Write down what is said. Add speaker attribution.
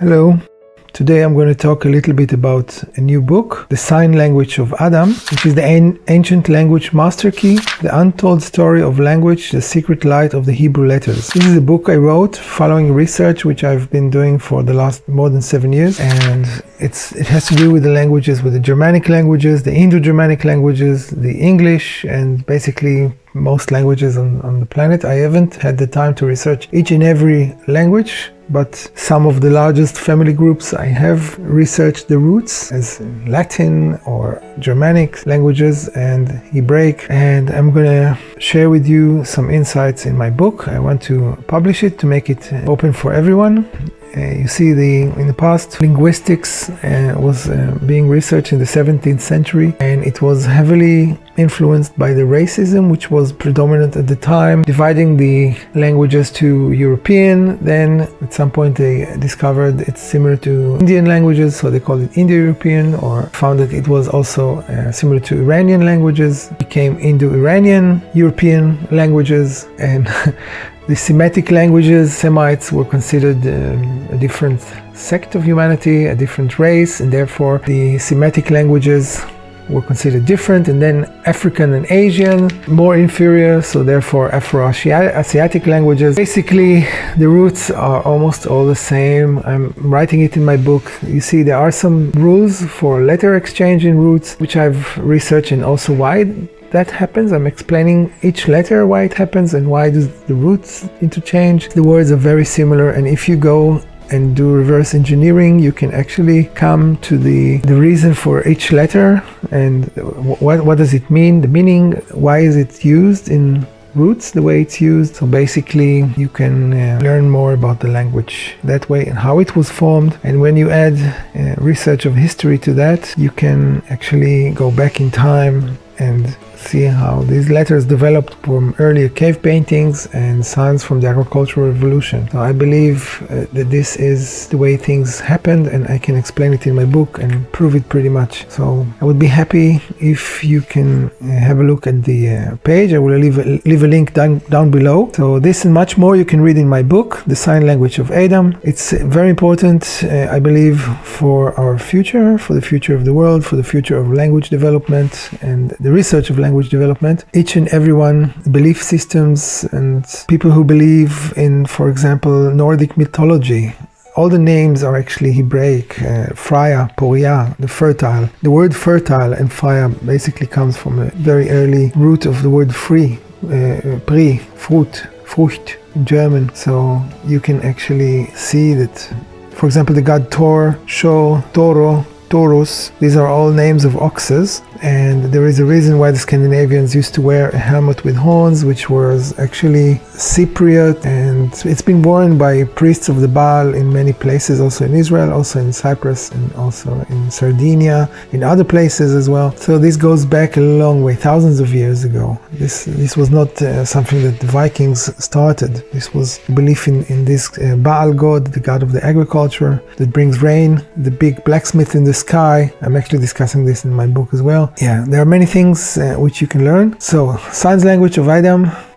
Speaker 1: Hello. Today I'm going to talk a little bit about a new book, The Sign Language of Adam, which is the ancient language master key, the untold story of language, the secret light of the Hebrew letters. This is a book I wrote following research which I've been doing for the last more than 7 years, and it has to do with the languages, with the Germanic languages, the Indo-Germanic languages, the English, and basically most languages on the planet. I haven't had the time to research each and every language, but some of the largest family groups I have researched the roots as Latin or Germanic languages and Hebraic, and I'm gonna share with you some insights in my book. I want to publish it to make it open for everyone. You see, in the past, linguistics was being researched in the 17th century, and it was heavily influenced by the racism which was predominant at the time, dividing the languages to European. Then at some point they discovered it's similar to Indian languages, so they called it Indo-European, or found that it was also similar to Iranian languages, became Indo-Iranian European languages, and the Semitic languages, Semites, were considered a different sect of humanity, a different race, and therefore the Semitic languages were considered different, and then African and Asian, more inferior, so therefore Afro-Asiatic languages. Basically, the roots are almost all the same. I'm writing it in my book. You see, there are some rules for letter exchange in roots, which I've researched, and also why that happens. I'm explaining each letter, why it happens, and why does the roots interchange. The words are very similar, and if you go and do reverse engineering, you can actually come to the reason for each letter and what does it mean, the meaning, why is it used in roots the way it's used. So basically you can learn more about the language that way and how it was formed, and when you add research of history to that, you can actually go back in time and see how these letters developed from earlier cave paintings and signs from the agricultural revolution. So I believe that this is the way things happened, and I can explain it in my book and prove it pretty much. So I would be happy if you can have a look at the page. I will leave a link down below. So this and much more you can read in my book, The Sign Language of Adam. It's very important, I believe, for our future, for the future of the world, for the future of language development and the research of language development. Each and everyone, belief systems, and people who believe in, for example, Nordic mythology, all the names are actually Hebraic. Freya, Poria, the fertile. The word fertile and Freya basically comes from a very early root of the word free, pri, fruit, Frucht in German. So you can actually see that, for example, the god Thor, Sho, Toro, Taurus, these are all names of oxes, and there is a reason why the Scandinavians used to wear a helmet with horns, which was actually Cypriot, and it's been worn by priests of the Baal in many places, also in Israel, also in Cyprus, and also in Sardinia, in other places as well. So this goes back a long way, thousands of years ago. This was not something that the Vikings started. This was belief in this Baal god, the god of the agriculture, that brings rain, the big blacksmith in the sky. I'm actually discussing this in my book as well. Yeah, there are many things which you can learn. So, Sign Language of Adam.